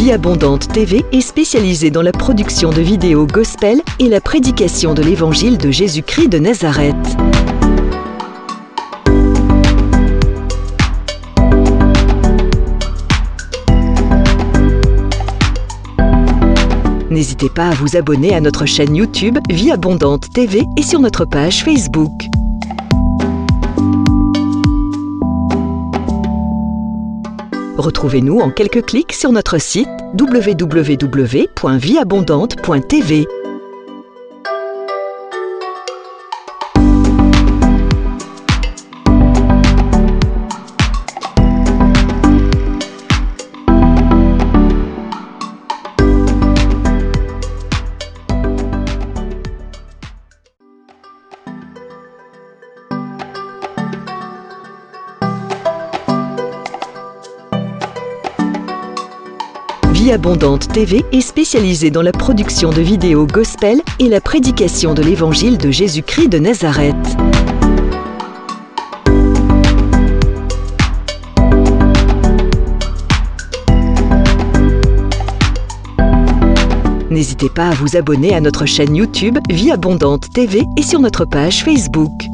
Vie Abondante TV est spécialisée dans la production de vidéos gospel et la prédication de l'évangile de Jésus-Christ de Nazareth. N'hésitez pas à vous abonner à notre chaîne YouTube Vie Abondante TV et sur notre page Facebook. Retrouvez-nous en quelques clics sur notre site www.vieabondante.tv. Vie Abondante TV est spécialisée dans la production de vidéos gospel et la prédication de l'évangile de Jésus-Christ de Nazareth. N'hésitez pas à vous abonner à notre chaîne YouTube Vie Abondante TV et sur notre page Facebook.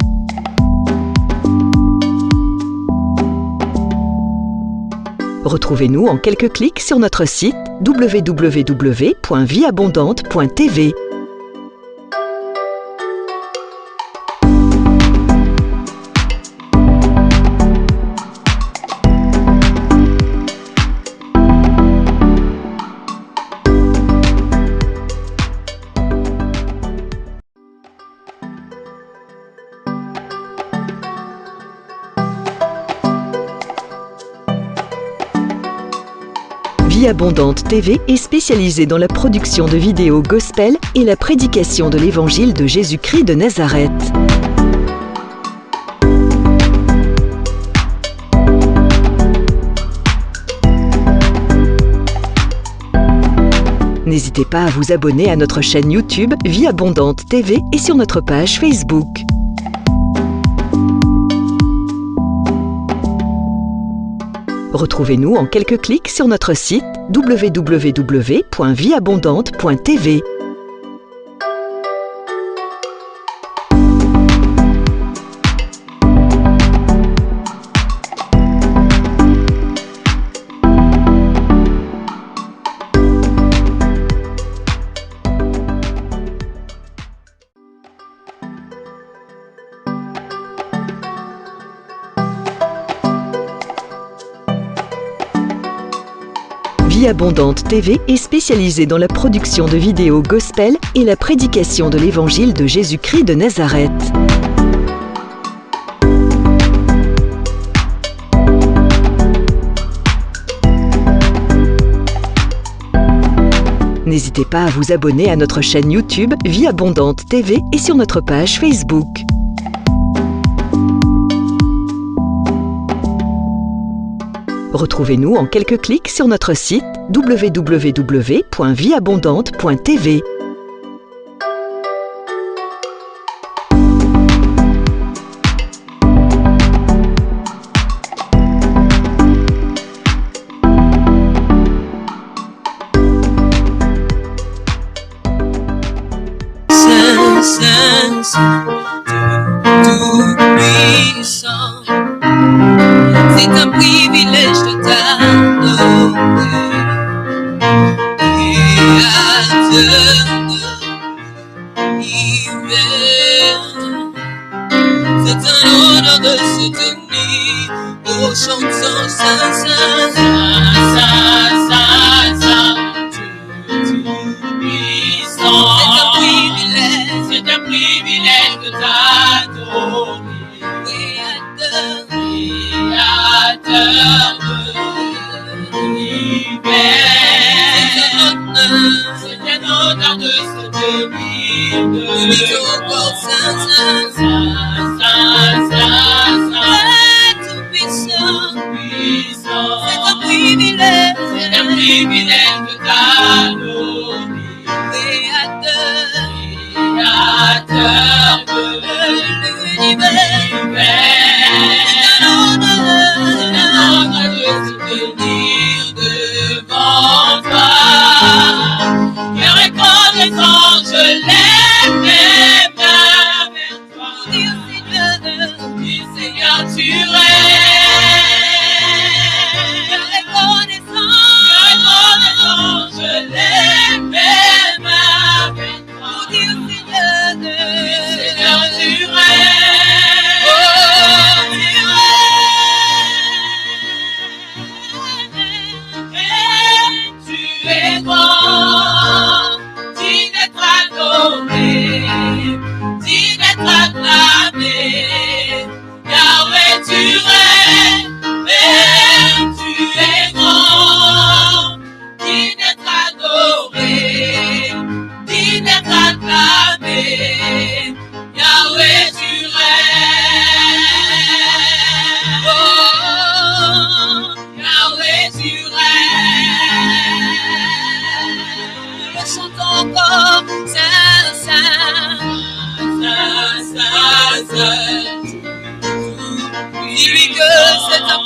Retrouvez-nous en quelques clics sur notre site www.vieabondante.tv. Vie Abondante TV est spécialisée dans la production de vidéos gospel et la prédication de l'évangile de Jésus-Christ de Nazareth. N'hésitez pas à vous abonner à notre chaîne YouTube Vie Abondante TV et sur notre page Facebook. Retrouvez-nous en quelques clics sur notre site www.vieabondante.tv. Vie Abondante TV est spécialisée dans la production de vidéos gospel et la prédication de l'évangile de Jésus-Christ de Nazareth. N'hésitez pas à vous abonner à notre chaîne YouTube Vie Abondante TV et sur notre page Facebook. Retrouvez-nous en quelques clics sur notre site www.vieabondante.tv. C'est un privilège de t'adorer, Créateur de l'univers. C'est un honneur de se tenir au chantant Saint, Saint, Saint, Saint, Saint, Saint, Dieu puissant. C'est un privilège de t'adorer. Créateur de l'univers. C'est un honneur de se tenir devant Saint, Saint, Saint, Saint, Saint, Saint, tout puissant. C'est un privilège de t'adorer. Créateur de l'univers. C'est un honneur de se tenir devant toi. digne d'être acclamé. Yahweh, tu règnes, et tu es grand, digne d'être adoré, digne d'être acclamé. Yahweh, tu règnes, oh, Yahweh, tu règnes. Le chantons encore, Saint, Saint, Saint, Saint, Saint. Dis-lui que c'est un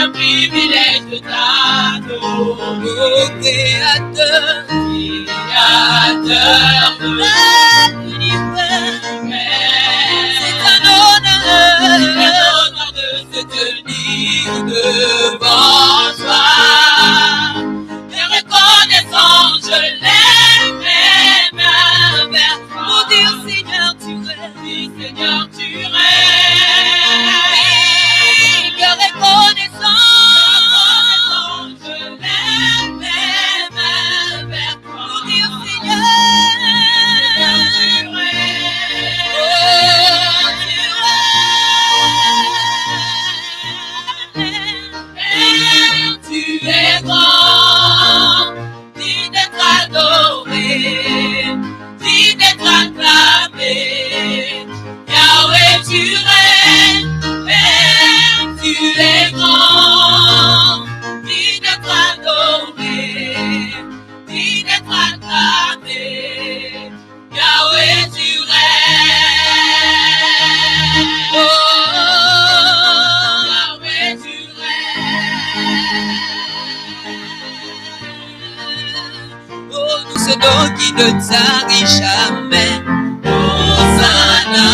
privilège de t'adorer, oh Créateur, Créateur de l'univers. C'est un honneur de se tenir devant toi. Et reconnaissant, je l'aime même vers toi. Pour dire Seigneur, tu règnes, Seigneur, tu règnes. Que reconnaissant, je l'aime même vers toi. Pour dire Seigneur, tu règnes. Oh, tu règnes. Tu es grand, digne d'être adoré, digne d'être acclamé. Yahweh, tu règnes, Père, tu es grand, digne d'être adoré, digne d'être acclamé. Yahweh, tu règnes, oh, Yahweh, tu règnes. Oh, nous ce nom qui ne tarit jamais. Hosanna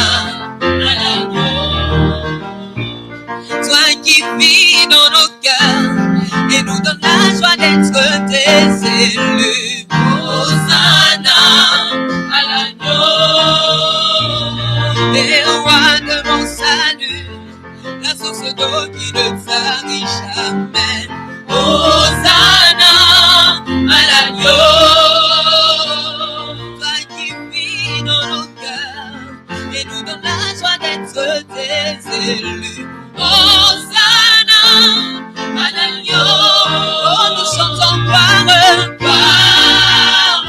à l'agneau. Toi qui vis dans nos cœurs et nous donne la joie d'être tes élus. Hosanna à l'agneau. Et roi de mon salut, la source d'eau qui ne tarit jamais. Hosanna à l'agneau. Toi qui vis dans nos cœurs et nous donne la joie d'être tes élus. Hosanna à l'agneau. Oh, nous chantons gloire, gloire,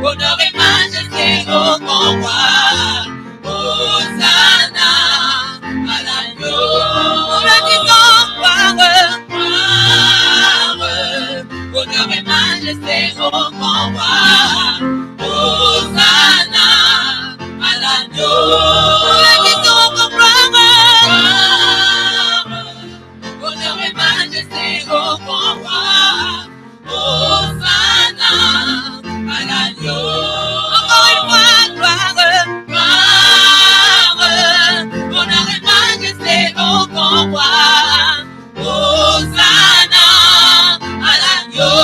honneur et majesté au grand roi. Hosanna à l'agneau. Nous le disons gloire, gloire, honneur et majesté au grand roi. Hosanna à l'agneau. Nous le disons encore gloire, honneur et majesté au grand roi. Hosanna à l'agneau. Encore une fois, gloire, gloire, honneur et majesté au grand roi. Hosanna à l'agneau.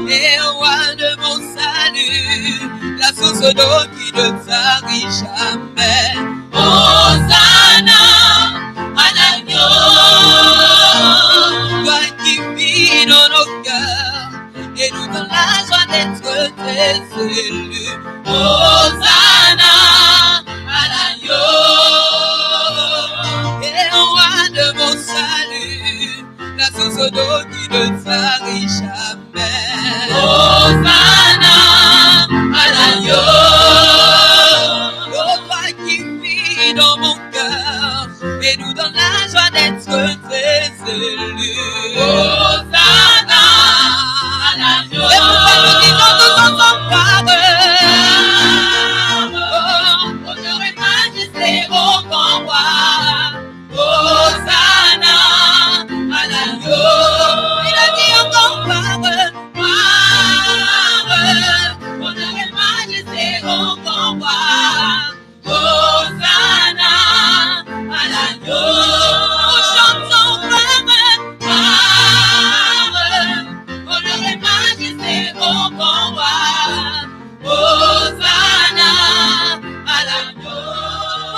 Et roi de mon salut, la source d'eau qui ne tarit jamais. Hosanna à l'agneau. Toi qui vis dans nos cœurs et nous donne la joie d'être tes élus. Hosanna à l'agneau. Et roi de mon salut, la source d'eau qui ne tarit jamais. Hosanna à l'agneau. Oh, toi qui vis dans mon cœur et nous donne la joie d'être tes élus. Hosanna à l'agneau. Et pourquoi nous disons tous ensemble gloire, oh, honneur et majesté au grand roi. Hosanna à l'agneau. Il a dit encore gloire, gloire, honneur et majesté au grand roi. Hosanna à l'agneau. Nous chantons gloire, gloire, honneur et majesté au grand roi. Hosanna à l'agneau.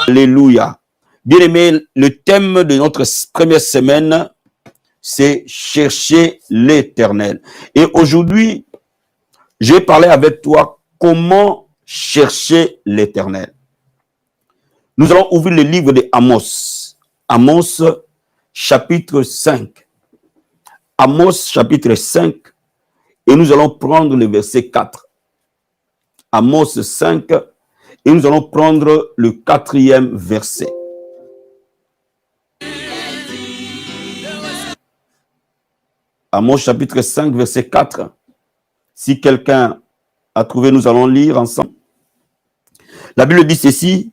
Alléluia. Bien-aimés, le thème de notre première semaine, c'est chercher l'Éternel. Et aujourd'hui, je vais parler avec toi comment chercher l'Éternel. Nous allons ouvrir le livre de Amos. Amos, chapitre 5. Amos, chapitre 5. Et nous allons prendre le verset 4. Amos 5. Et nous allons prendre le 4e verset. Amos, chapitre 5, verset 4. Si quelqu'un a trouvé, nous allons lire ensemble. La Bible dit ceci.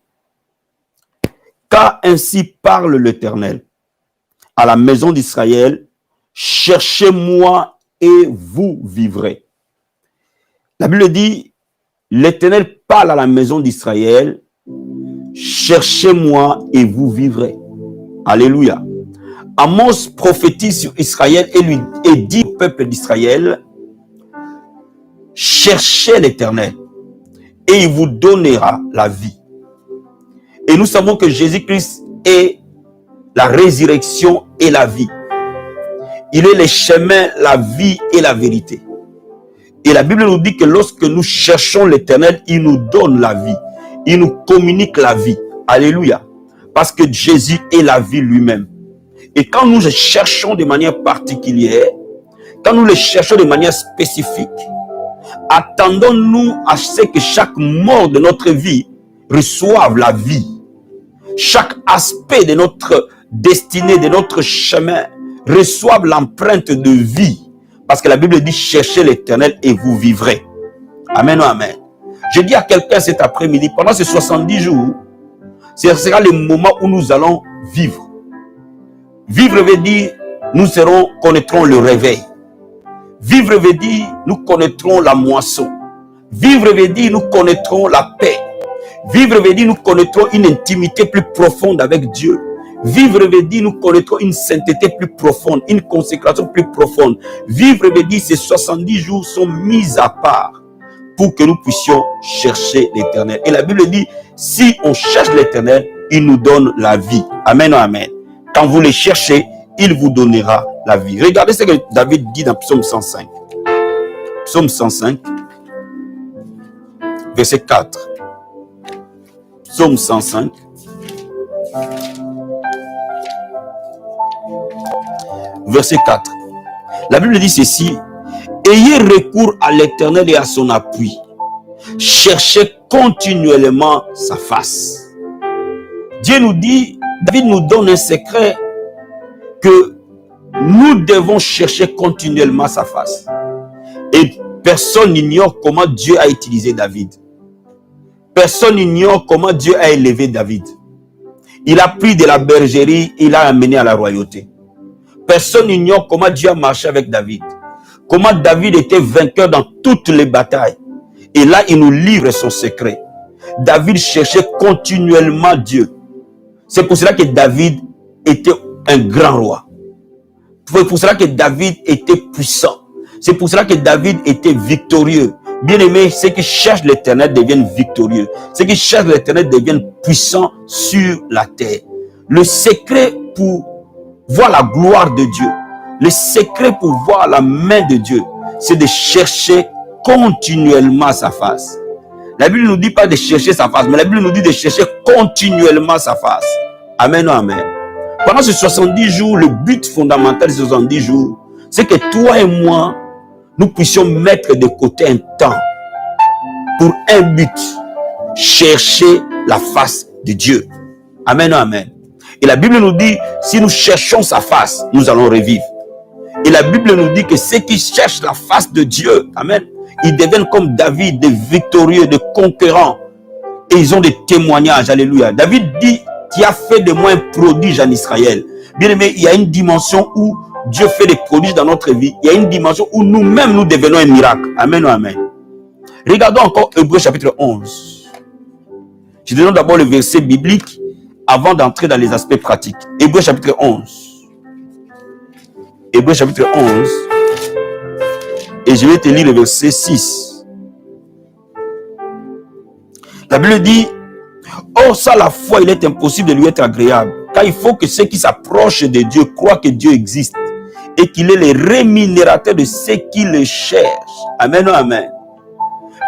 Car ainsi parle l'Éternel à la maison d'Israël, cherchez-moi et vous vivrez. La Bible dit, l'Éternel parle à la maison d'Israël, cherchez-moi et vous vivrez. Alléluia. Amos prophétise sur Israël et dit au peuple d'Israël, cherchez l'Éternel et il vous donnera la vie. Et nous savons que Jésus-Christ est la résurrection et la vie. Il est le chemin, la vie et la vérité. Et la Bible nous dit que lorsque nous cherchons l'Éternel, il nous donne la vie. Il nous communique la vie. Alléluia. Parce que Jésus est la vie lui-même. Et quand nous le cherchons de manière particulière, quand nous le cherchons de manière spécifique, attendons-nous à ce que chaque mort de notre vie reçoive la vie. Chaque aspect de notre destinée, de notre chemin, reçoive l'empreinte de vie. Parce que la Bible dit, cherchez l'Éternel et vous vivrez. Amen, amen. Je dis à quelqu'un cet après-midi, pendant ces 70 jours, ce sera le moment où nous allons vivre. Vivre veut dire, nous connaîtrons le réveil. Vivre veut dire, nous connaîtrons la moisson. Vivre veut dire, nous connaîtrons la paix. Vivre veut dire, nous connaîtrons une intimité plus profonde avec Dieu. Vivre veut dire, nous connaîtrons une sainteté plus profonde, une consécration plus profonde. Vivre veut dire, ces 70 jours sont mis à part pour que nous puissions chercher l'Éternel. Et la Bible dit, si on cherche l'Éternel, il nous donne la vie. Amen, amen. Quand vous les cherchez, il vous donnera la vie. Regardez ce que David dit dans Psaume 105. Psaume 105, verset 4. Psaume 105. Verset 4. La Bible dit ceci. Ayez recours à l'Éternel et à son appui. Cherchez continuellement sa face. Dieu nous dit, David nous donne un secret que nous devons chercher continuellement sa face. Et personne n'ignore comment Dieu a utilisé David. Personne n'ignore comment Dieu a élevé David. Il a pris de la bergerie, il l'a amené à la royauté. Personne n'ignore comment Dieu a marché avec David. Comment David était vainqueur dans toutes les batailles. Et là, il nous livre son secret. David cherchait continuellement Dieu. C'est pour cela que David était un grand roi. C'est pour cela que David était puissant. C'est pour cela que David était victorieux. Bien aimé, ceux qui cherchent l'Éternel deviennent victorieux. Ceux qui cherchent l'Éternel deviennent puissants sur la terre. Le secret pour voir la gloire de Dieu, le secret pour voir la main de Dieu, c'est de chercher continuellement sa face. La Bible ne nous dit pas de chercher sa face, mais la Bible nous dit de chercher continuellement sa face. Amen, amen. Pendant ces 70 jours, le but fondamental de ces 70 jours, c'est que toi et moi, nous puissions mettre de côté un temps pour un but, chercher la face de Dieu. Amen, amen. Et la Bible nous dit, si nous cherchons sa face, nous allons revivre. Et la Bible nous dit que ceux qui cherchent la face de Dieu, amen, ils deviennent comme David, des victorieux, des conquérants. Et ils ont des témoignages, alléluia. David dit, qui a fait de moi un prodige en Israël. Bien aimé, il y a une dimension où Dieu fait des prodiges dans notre vie. Il y a une dimension où nous-mêmes, nous devenons un miracle. Amen, amen. Regardons encore Hébreux chapitre 11. Je donne d'abord le verset biblique avant d'entrer dans les aspects pratiques. Hébreux chapitre 11. Hébreux chapitre 11. Et je vais te lire le verset 6. La Bible dit, or sans la foi, il est impossible de lui être agréable. Car il faut que ceux qui s'approchent de Dieu croient que Dieu existe et qu'il est le rémunérateur de ceux qui le cherchent. Amen, amen.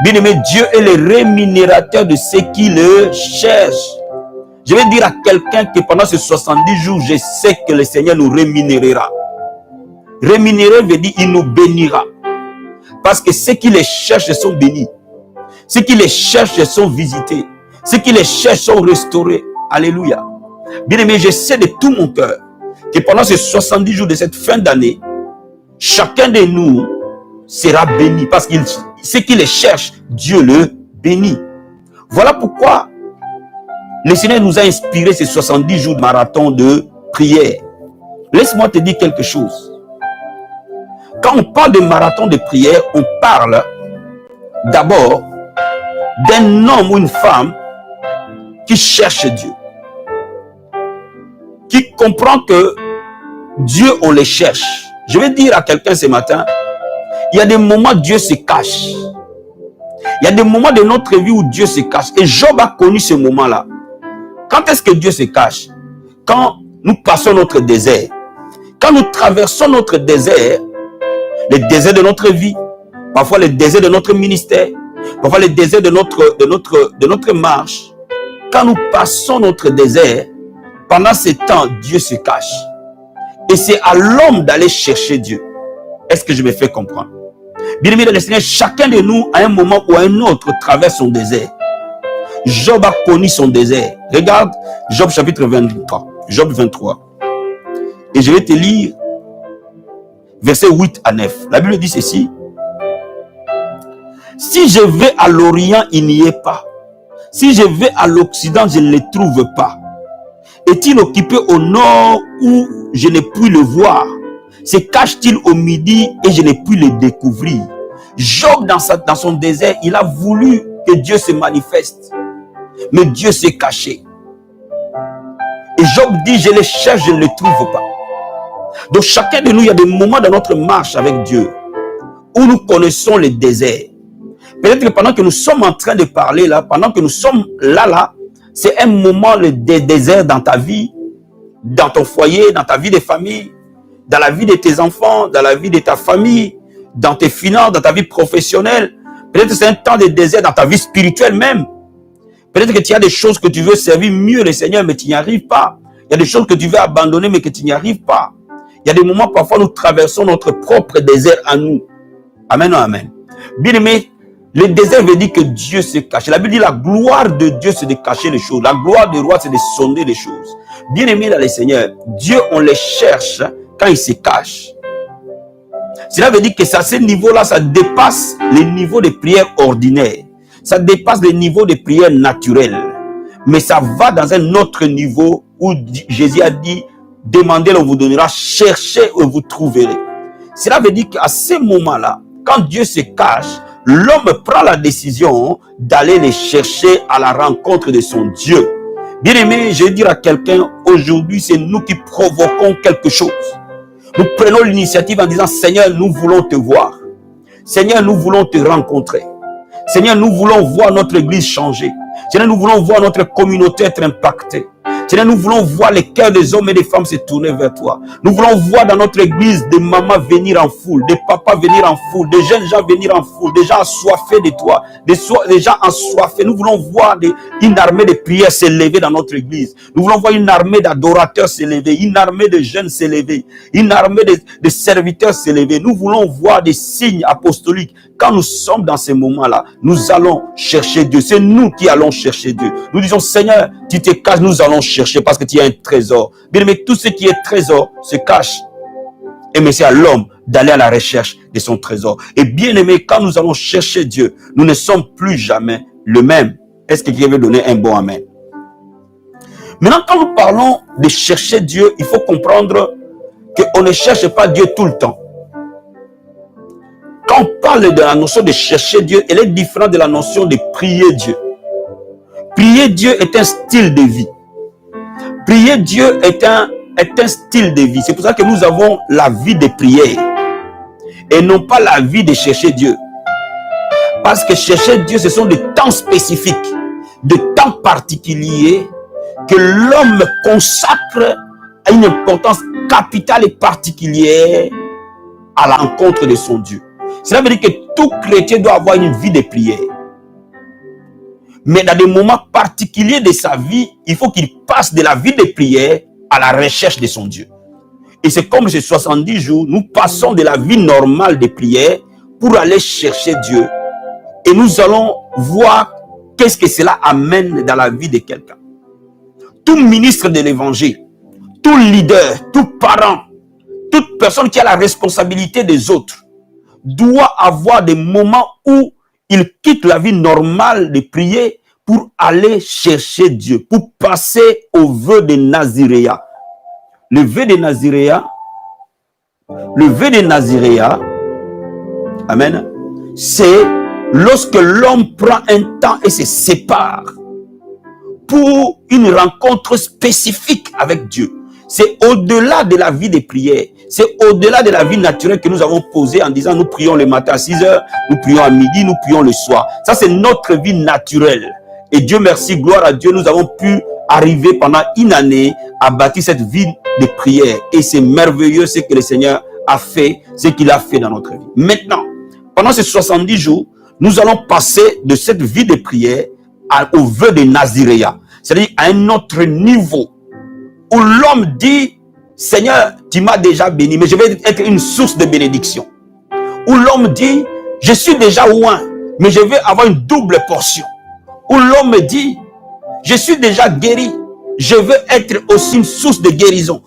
Bien-aimé, Dieu est le rémunérateur de ceux qui le cherchent. Je vais dire à quelqu'un que pendant ces 70 jours, je sais que le Seigneur nous rémunérera. Rémunérer veut dire il nous bénira. Parce que ceux qui les cherchent sont bénis. Ceux qui les cherchent sont visités. Ceux qui les cherchent sont restaurés. Alléluia. Bien-aimé, je sais de tout mon cœur que pendant ces 70 jours de cette fin d'année, chacun de nous sera béni. Parce que ceux qui les cherchent, Dieu le bénit. Voilà pourquoi le Seigneur nous a inspiré ces 70 jours de marathon de prière. Laisse-moi te dire quelque chose. Quand on parle de marathon de prière, on parle d'abord d'un homme ou une femme qui cherche Dieu. Qui comprend que Dieu, on les cherche. Je vais dire à quelqu'un ce matin, il y a des moments où Dieu se cache. Il y a des moments de notre vie où Dieu se cache. Et Job a connu ce moment-là. Quand est-ce que Dieu se cache? Quand nous passons notre désert. Quand nous traversons notre désert, le désert de notre vie, parfois le désert de notre ministère, parfois le désert de notre marche. Quand nous passons notre désert, pendant ce temps, Dieu se cache. Et c'est à l'homme d'aller chercher Dieu. Est-ce que je me fais comprendre? Bien-aimé dans le Seigneur, chacun de nous, à un moment ou à un autre, traverse son désert. Job a connu son désert. Regarde Job chapitre 23. Job 23. Et je vais te lire versets 8 à 9. La Bible dit ceci. Si je vais à l'Orient, il n'y est pas. Si je vais à l'Occident, je ne le trouve pas. Est-il occupé au nord où je ne puis le voir? Se cache-t-il au midi et je ne puis le découvrir? Job, dans son désert, il a voulu que Dieu se manifeste. Mais Dieu s'est caché. Et Job dit, je le cherche, je ne le trouve pas. Donc chacun de nous, il y a des moments dans notre marche avec Dieu où nous connaissons le désert. Peut-être que pendant que nous sommes en train de parler là, pendant que nous sommes là, c'est un moment de désert dans ta vie, dans ton foyer, dans ta vie de famille, dans la vie de tes enfants, dans la vie de ta famille, dans tes finances, dans ta vie professionnelle. Peut-être que c'est un temps de désert dans ta vie spirituelle même. Peut-être que tu as des choses que tu veux servir mieux le Seigneur, mais tu n'y arrives pas. Il y a des choses que tu veux abandonner, mais que tu n'y arrives pas. Il y a des moments, parfois, nous traversons notre propre désert à nous. Amen, amen. Bien aimé, le désert veut dire que Dieu se cache. La Bible dit la gloire de Dieu, c'est de cacher les choses. La gloire du roi, c'est de sonder les choses. Bien aimé dans le Seigneur, Dieu, on les cherche quand il se cache. Cela veut dire que à ce niveau-là, ça dépasse les niveaux de prière ordinaires. Ça dépasse les niveaux de prière naturelle. Mais ça va dans un autre niveau où Jésus a dit, demandez, on vous donnera, cherchez et vous trouverez. Cela veut dire qu'à ce moment-là, quand Dieu se cache, l'homme prend la décision d'aller les chercher à la rencontre de son Dieu. Bien aimé, je vais dire à quelqu'un, aujourd'hui, c'est nous qui provoquons quelque chose. Nous prenons l'initiative en disant, Seigneur, nous voulons te voir. Seigneur, nous voulons te rencontrer. Seigneur, nous voulons voir notre église changer. Seigneur, nous voulons voir notre communauté être impactée. Seigneur, nous voulons voir les cœurs des hommes et des femmes se tourner vers toi. Nous voulons voir dans notre église des mamans venir en foule, des papas venir en foule, des jeunes gens venir en foule, des gens assoiffés de toi, des gens assoiffés. Nous voulons voir une armée de prières s'élever dans notre église. Nous voulons voir une armée d'adorateurs s'élever, une armée de jeunes s'élever, une armée de serviteurs s'élever. Nous voulons voir des signes apostoliques. Quand nous sommes dans ces moments-là, nous allons chercher Dieu. C'est nous qui allons chercher Dieu. Nous disons, Seigneur, tu te caches, nous allons chercher parce que tu as un trésor. Bien aimé, tout ce qui est trésor se cache. Et mais c'est à l'homme d'aller à la recherche de son trésor. Et bien aimé, quand nous allons chercher Dieu, nous ne sommes plus jamais le même. Est-ce que quelqu'un veut donner un bon amen? Maintenant, quand nous parlons de chercher Dieu, il faut comprendre qu'on ne cherche pas Dieu tout le temps. Quand on parle de la notion de chercher Dieu, elle est différente de la notion de prier Dieu. Prier Dieu est un style de vie. Prier Dieu est un style de vie. C'est pour ça que nous avons la vie de prière et non pas la vie de chercher Dieu. Parce que chercher Dieu, ce sont des temps spécifiques, des temps particuliers que l'homme consacre à une importance capitale et particulière à la rencontre de son Dieu. Cela veut dire que tout chrétien doit avoir une vie de prière. Mais dans des moments particuliers de sa vie, il faut qu'il passe de la vie de prière à la recherche de son Dieu. Et c'est comme ces 70 jours, nous passons de la vie normale de prière pour aller chercher Dieu. Et nous allons voir qu'est-ce que cela amène dans la vie de quelqu'un. Tout ministre de l'évangile, tout leader, tout parent, toute personne qui a la responsabilité des autres doit avoir des moments où il quitte la vie normale de prier pour aller chercher Dieu, pour passer au vœu de Naziréa. Le vœu de Naziréa, amen, c'est lorsque l'homme prend un temps et se sépare pour une rencontre spécifique avec Dieu. C'est au-delà de la vie de prière. C'est au-delà de la vie naturelle que nous avons posée en disant nous prions le matin à 6 heures, nous prions à midi, nous prions le soir. Ça, c'est notre vie naturelle. Et Dieu merci, gloire à Dieu, nous avons pu arriver pendant une année à bâtir cette vie de prière. Et c'est merveilleux ce que le Seigneur a fait, ce qu'il a fait dans notre vie. Maintenant, pendant ces 70 jours, nous allons passer de cette vie de prière au vœu de Naziréa. C'est-à-dire à un autre niveau où l'homme dit, Seigneur, tu m'as déjà béni, mais je vais être une source de bénédiction. Où l'homme dit, je suis déjà loin, mais je vais avoir une double portion. Où l'homme dit, je suis déjà guéri, je veux être aussi une source de guérison.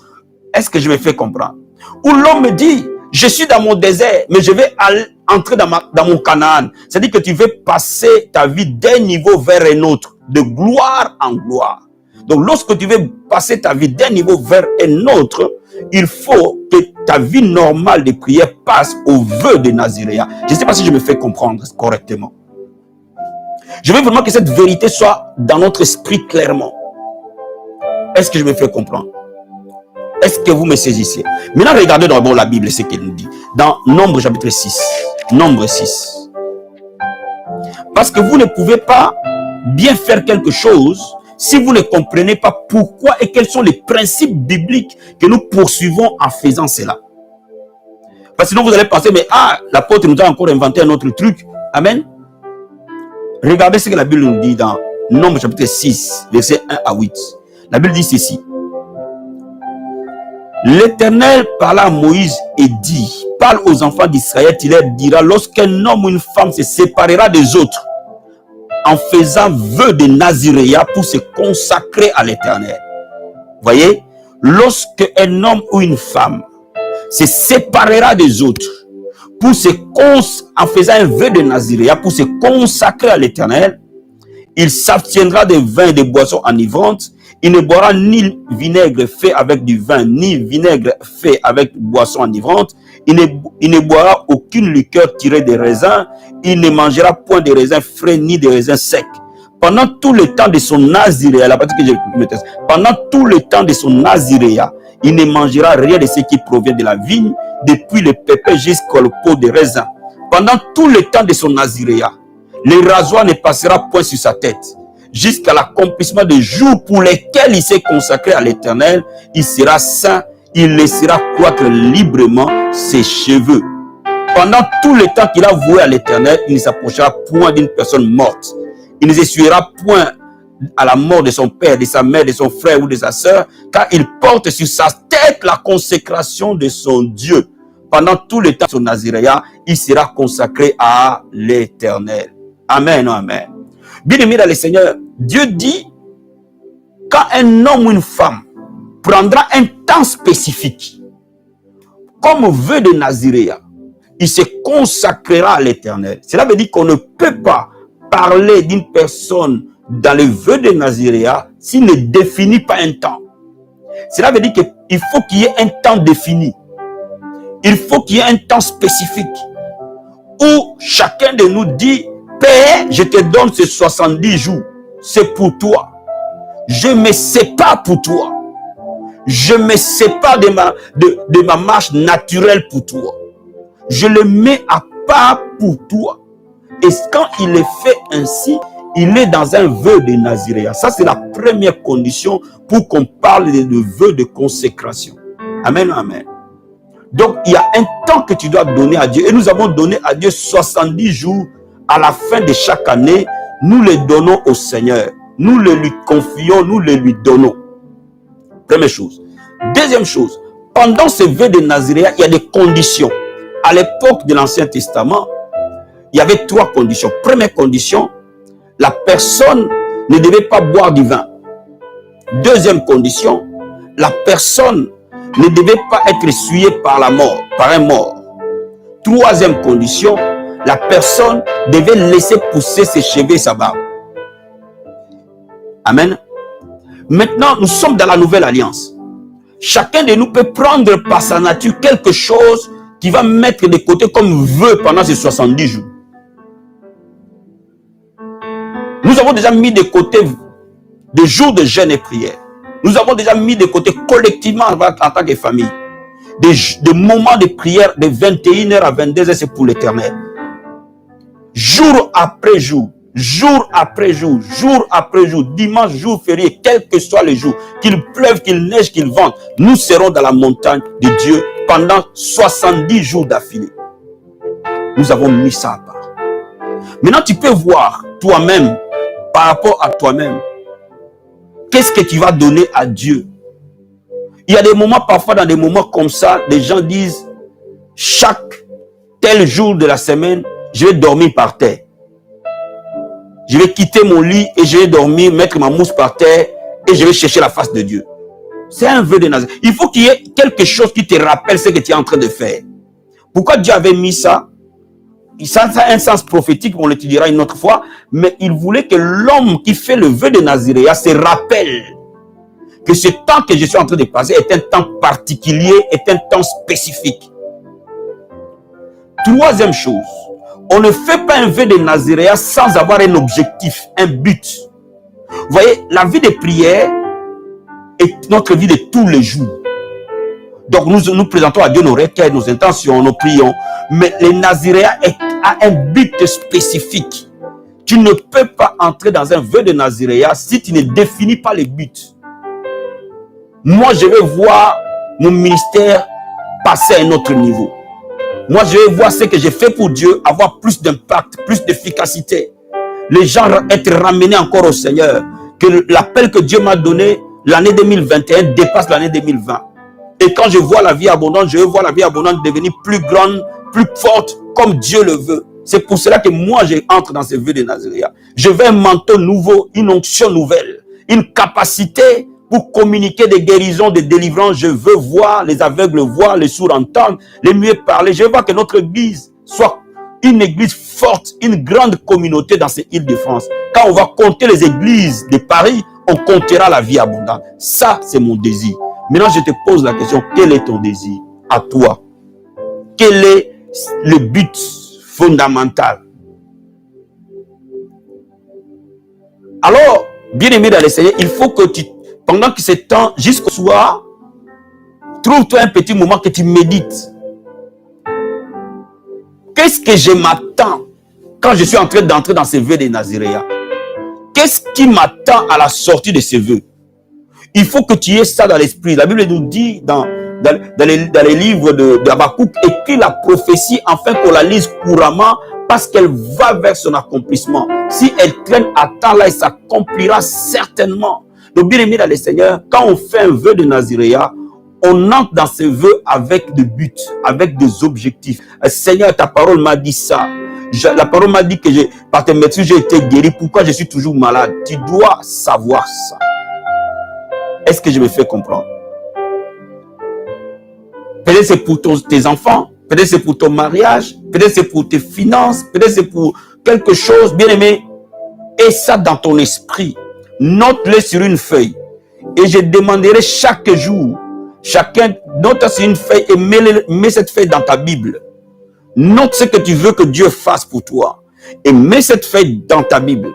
Est-ce que je me fais comprendre? Où l'homme dit, je suis dans mon désert, mais je vais entrer dans mon Canaan. C'est-à-dire que tu veux passer ta vie d'un niveau vers un autre, de gloire en gloire. Donc, lorsque tu veux passer ta vie d'un niveau vers un autre, il faut que ta vie normale de prière passe au vœu de Naziréa. Je ne sais pas si je me fais comprendre correctement. Je veux vraiment que cette vérité soit dans notre esprit clairement. Est-ce que je me fais comprendre? Est-ce que vous me saisissez? Maintenant, regardez d'abord la Bible, ce qu'elle nous dit. Dans Nombre chapitre 6. Nombre 6. Parce que vous ne pouvez pas bien faire quelque chose si vous ne comprenez pas pourquoi et quels sont les principes bibliques que nous poursuivons en faisant cela. Parce que sinon vous allez penser, mais l'apôtre nous a encore inventé un autre truc. Amen. Regardez ce que la Bible nous dit dans Nombre chapitre 6, versets 1 à 8. La Bible dit ceci. L'Éternel parla à Moïse et dit, parle aux enfants d'Israël, tu leur diras, lorsqu'un homme ou une femme se séparera des autres, en faisant vœu de Naziréa pour se consacrer à l'Éternel. Voyez, lorsque un homme ou une femme se séparera des autres en faisant un vœu de Naziréa pour se consacrer à l'Éternel, il s'abstiendra des vins et des boissons enivrantes. Il ne boira ni vinaigre fait avec du vin, ni vinaigre fait avec boisson enivrante. Il ne boira aucune liqueur tirée des raisins. Il ne mangera point de raisins frais ni de raisins secs. Pendant tout le temps de son Naziréa, la partie que je me teste, pendant tout le temps de son Naziréa, il ne mangera rien de ce qui provient de la vigne, depuis le pépé jusqu'au pot de raisin. Pendant tout le temps de son Naziréa, le rasoir ne passera point sur sa tête. Jusqu'à l'accomplissement des jours pour lesquels il s'est consacré à l'Éternel, il sera saint, il laissera croître librement ses cheveux. Pendant tout le temps qu'il a voué à l'Éternel, il ne s'approchera point d'une personne morte. Il ne s'essuiera point à la mort de son père, de sa mère, de son frère ou de sa sœur, car il porte sur sa tête la consécration de son Dieu. Pendant tout le temps de son Naziréa, il sera consacré à l'Éternel. Amen, amen. Bien-aimé dans le Seigneur, Dieu dit, quand un homme ou une femme prendra un temps spécifique, comme vœu de Naziréa, il se consacrera à l'Éternel. Cela veut dire qu'on ne peut pas parler d'une personne dans le vœu de Naziréa s'il ne définit pas un temps. Cela veut dire qu'il faut qu'il y ait un temps défini. Il faut qu'il y ait un temps spécifique où chacun de nous dit, Père, je te donne ces 70 jours. C'est pour toi. Je me sépare pour toi. Je me sépare de ma marche naturelle pour toi. Je le mets à part pour toi. Et quand il est fait ainsi, il est dans un vœu de Naziréa. Ça, c'est la première condition pour qu'on parle de vœu de consécration. Amen, amen. Donc, il y a un temps que tu dois donner à Dieu. Et nous avons donné à Dieu 70 jours. À la fin de chaque année, nous les donnons au Seigneur. Nous les lui confions, nous les lui donnons. Première chose. Deuxième chose, pendant ce vœu de Naziréa, il y a des conditions. À l'époque de l'Ancien Testament, il y avait 3 conditions. Première condition, la personne ne devait pas boire du vin. Deuxième condition, la personne ne devait pas être essuyée par la mort, par un mort. Troisième condition, la personne devait laisser pousser ses cheveux et sa barbe. Amen. Maintenant, nous sommes dans la nouvelle alliance. Chacun de nous peut prendre par sa nature quelque chose qui va mettre de côté comme vœu pendant ces 70 jours. Nous avons déjà mis de côté des jours de jeûne et prière. Nous avons déjà mis de côté collectivement en tant que famille des moments de prière de 21h à 22h, c'est pour l'éternel. Jour après jour, jour après jour, jour après jour, dimanche, jour férié, quel que soit le jour, qu'il pleuve, qu'il neige, qu'il vente, nous serons dans la montagne de Dieu pendant 70 jours d'affilée. Nous avons mis ça à part. Maintenant, tu peux voir toi-même, par rapport à toi-même, qu'est-ce que tu vas donner à Dieu. Il y a des moments, parfois dans des moments comme ça, des gens disent, chaque tel jour de la semaine, je vais dormir par terre. Je vais quitter mon lit et je vais dormir, mettre ma mousse par terre et je vais chercher la face de Dieu. C'est un vœu de Nazareth. Il faut qu'il y ait quelque chose qui te rappelle ce que tu es en train de faire. Pourquoi Dieu avait mis ça? Ça a un sens prophétique, on l'étudiera une autre fois, mais il voulait que l'homme qui fait le vœu de Naziréa se rappelle que ce temps que je suis en train de passer est un temps particulier, est un temps spécifique. Troisième chose, on ne fait pas un vœu de Naziréa sans avoir un objectif, un but. Vous voyez, la vie de prière est notre vie de tous les jours. Donc nous présentons à Dieu nos requêtes, nos intentions, nos prions. Mais le Naziréa a un but spécifique. Tu ne peux pas entrer dans un vœu de Naziréa si tu ne définis pas le but. Moi, je vais voir mon ministère passer à un autre niveau. Moi, je vais voir ce que j'ai fait pour Dieu, avoir plus d'impact, plus d'efficacité. Les gens être ramenés encore au Seigneur. Que l'appel que Dieu m'a donné, l'année 2021 dépasse l'année 2020. Et quand je vois la vie abondante, je veux voir la vie abondante devenir plus grande, plus forte, comme Dieu le veut. C'est pour cela que moi, j'entre dans ce vœu de Naziréa. Je veux un manteau nouveau, une onction nouvelle, une capacité pour communiquer des guérisons, des délivrances. Je veux voir les aveugles voir, les sourds entendre, les muets parler. Je veux voir que notre église soit une église forte, une grande communauté dans ces îles de France. Quand on va compter les églises de Paris, on comptera la vie abondante. Ça, c'est mon désir. Maintenant, je te pose la question, quel est ton désir à toi? Quel est le but fondamental? Alors, bien-aimé dans le Seigneur, il faut que tu, pendant que ce temps, jusqu'au soir, trouve-toi un petit moment que tu médites. Qu'est-ce que je m'attends quand je suis en train d'entrer dans ces vœux de Naziréa? Qu'est-ce qui m'attend à la sortie de ces vœux? Il faut que tu aies ça dans l'esprit. La Bible nous dit dans les livres d'Habakkuk, écris la prophétie afin qu'on la lise couramment parce qu'elle va vers son accomplissement. Si elle traîne à temps là, elle s'accomplira certainement. Donc bien aimé dans le Seigneur, quand on fait un vœu de Naziréa, on entre dans ce vœu avec des buts, avec des objectifs. Seigneur, ta parole m'a dit ça. La parole m'a dit que par tes maîtrises, j'ai été guéri. Pourquoi je suis toujours malade? Tu dois savoir ça. Est-ce que je me fais comprendre? Peut-être c'est pour tes enfants, peut-être c'est pour ton mariage, peut-être c'est pour tes finances, peut-être c'est pour quelque chose, bien aimé. Et ça dans ton esprit. Note-le sur une feuille. Et je demanderai chaque jour, chacun note sur une feuille et mets cette feuille dans ta Bible. Note ce que tu veux que Dieu fasse pour toi. Et mets cette feuille dans ta Bible.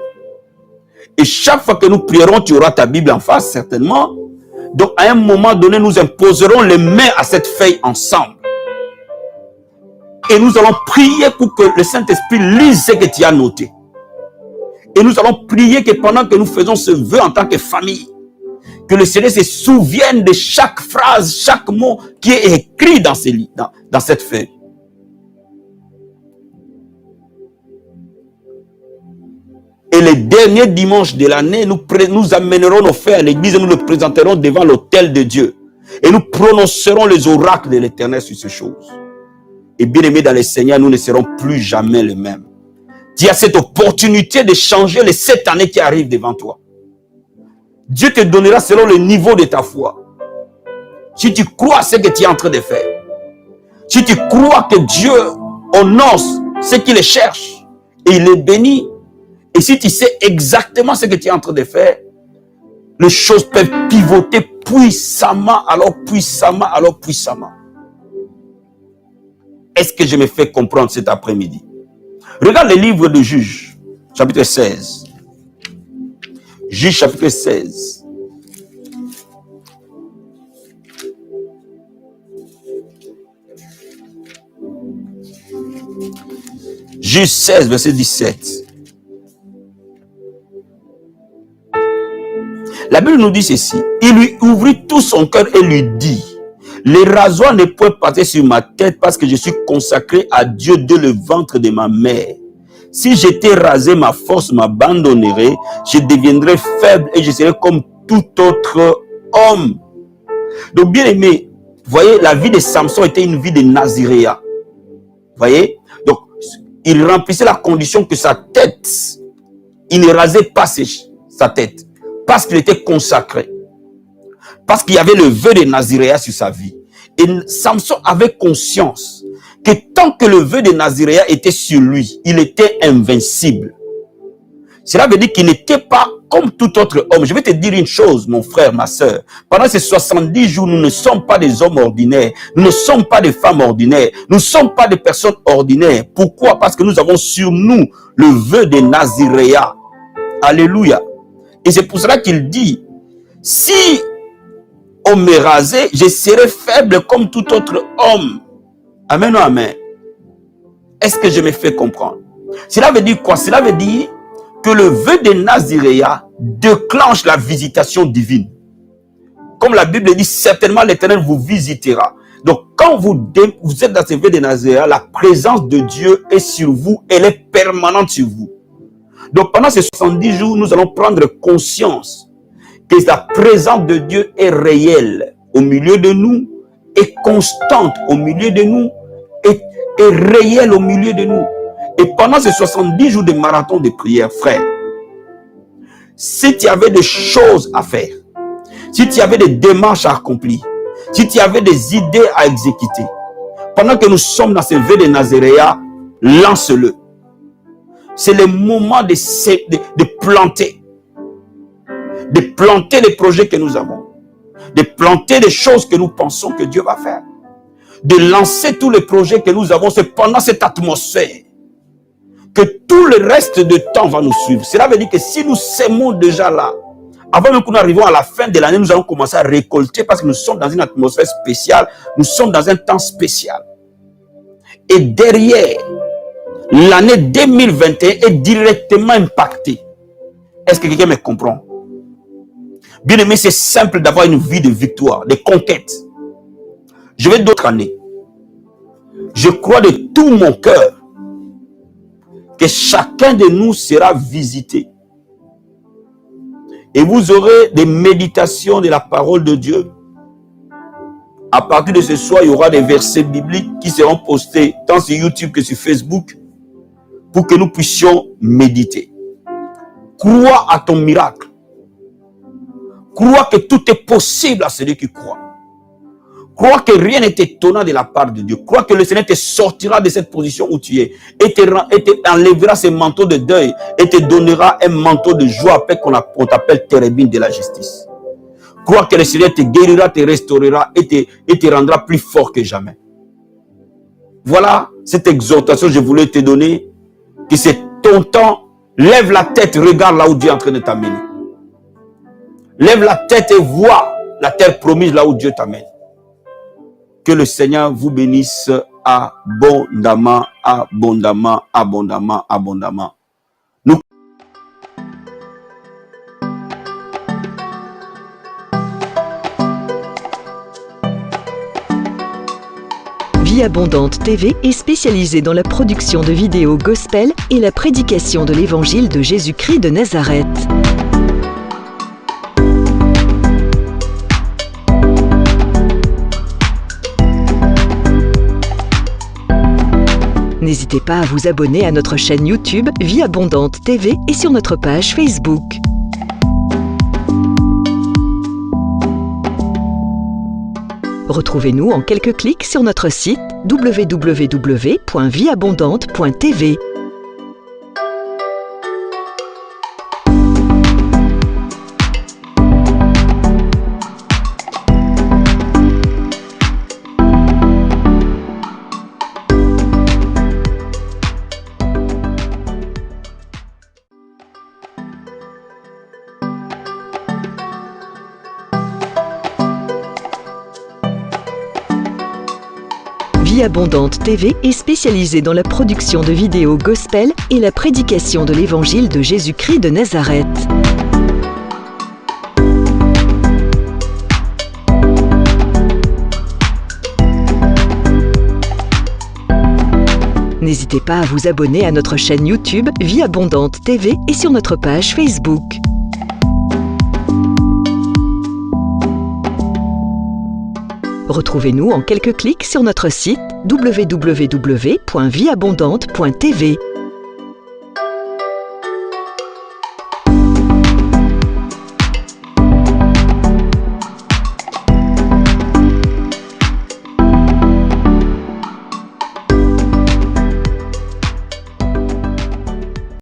Et chaque fois que nous prierons, tu auras ta Bible en face, certainement. Donc, à un moment donné, nous imposerons les mains à cette feuille ensemble. Et nous allons prier pour que le Saint-Esprit lise ce que tu as noté. Et nous allons prier que pendant que nous faisons ce vœu en tant que famille, que le Seigneur se souvienne de chaque phrase, chaque mot qui est écrit dans cette feuille. Et les derniers dimanches de l'année, nous amènerons nos frères à l'église et nous le présenterons devant l'autel de Dieu. Et nous prononcerons les oracles de l'Éternel sur ces choses. Et bien aimés dans le Seigneur, nous ne serons plus jamais les mêmes. Tu as cette opportunité de changer les 7 années qui arrivent devant toi. Dieu te donnera selon le niveau de ta foi. Si tu crois à ce que tu es en train de faire, si tu crois que Dieu honore ce qu'il cherche et il est béni, et si tu sais exactement ce que tu es en train de faire, les choses peuvent pivoter puissamment, alors puissamment, alors puissamment. Est-ce que je me fais comprendre cet après-midi? Regarde le livre de Juges, chapitre 16. Juges, chapitre 16. Juges 16, verset 17. La Bible nous dit ceci. Il lui ouvrit tout son cœur et lui dit: le rasoir n'est point passé sur ma tête parce que je suis consacré à Dieu dès le ventre de ma mère. Si j'étais rasé, ma force m'abandonnerait, je deviendrais faible et je serais comme tout autre homme. Donc bien aimé, voyez, la vie de Samson était une vie de Naziréa. Voyez, donc il remplissait la condition que sa tête, il ne rasait pas sa tête, parce qu'il était consacré. Parce qu'il y avait le vœu de Naziréa sur sa vie. Et Samson avait conscience que tant que le vœu de Naziréa était sur lui, il était invincible. Cela veut dire qu'il n'était pas comme tout autre homme. Je vais te dire une chose, mon frère, ma soeur. Pendant ces 70 jours, nous ne sommes pas des hommes ordinaires. Nous ne sommes pas des femmes ordinaires. Nous ne sommes pas des personnes ordinaires. Pourquoi? Parce que nous avons sur nous le vœu de Naziréa. Alléluia. Et c'est pour cela qu'il dit, si on me rasait, je serais faible comme tout autre homme. Amen ou amen. Est-ce que je me fais comprendre? Cela veut dire quoi? Cela veut dire que le vœu de Naziréa déclenche la visitation divine. Comme la Bible dit, certainement l'Éternel vous visitera. Donc quand vous êtes dans ce vœu de Naziréa, la présence de Dieu est sur vous, elle est permanente sur vous. Donc pendant ces 70 jours, nous allons prendre conscience que la présence de Dieu est réelle au milieu de nous, est constante au milieu de nous, est réelle au milieu de nous. Et pendant ces 70 jours de marathon de prière, frère, si tu avais des choses à faire, si tu avais des démarches à accomplir, si tu avais des idées à exécuter, pendant que nous sommes dans ce vœu de Naziréa, lance-le. C'est le moment de planter. De planter les projets que nous avons. De planter les choses que nous pensons que Dieu va faire. De lancer tous les projets que nous avons. C'est pendant cette atmosphère que tout le reste de temps va nous suivre. Cela veut dire que si nous sémons déjà là, avant même que nous arrivions à la fin de l'année, nous allons commencer à récolter parce que nous sommes dans une atmosphère spéciale. Nous sommes dans un temps spécial. Et derrière, l'année 2021 est directement impactée. Est-ce que quelqu'un me comprend? Bien aimé, c'est simple d'avoir une vie de victoire, de conquête. Je vais d'autres années. Je crois de tout mon cœur que chacun de nous sera visité. Et vous aurez des méditations de la parole de Dieu. À partir de ce soir, il y aura des versets bibliques qui seront postés tant sur YouTube que sur Facebook pour que nous puissions méditer. Crois à ton miracle. Crois que tout est possible à celui qui croit. Crois que rien n'est étonnant de la part de Dieu. Crois que le Seigneur te sortira de cette position où tu es et te enlèvera ce manteau de deuil et te donnera un manteau de joie après qu'on t'appelle Térébine de la justice. Crois que le Seigneur te guérira, te restaurera et te rendra plus fort que jamais. Voilà cette exhortation que je voulais te donner, que c'est ton temps. Lève la tête, regarde là où Dieu est en train de t'amener. Lève la tête et vois la terre promise là où Dieu t'amène. Que le Seigneur vous bénisse abondamment, abondamment, abondamment, abondamment. Vie Abondante TV est spécialisée dans la production de vidéos gospel et la prédication de l'évangile de Jésus-Christ de Nazareth. N'hésitez pas à vous abonner à notre chaîne YouTube Vie Abondante TV et sur notre page Facebook. Retrouvez-nous en quelques clics sur notre site www.vieabondante.tv. Vie Abondante TV est spécialisée dans la production de vidéos gospel et la prédication de l'évangile de Jésus-Christ de Nazareth. N'hésitez pas à vous abonner à notre chaîne YouTube Vie Abondante TV et sur notre page Facebook. Retrouvez-nous en quelques clics sur notre site www.vieabondante.tv.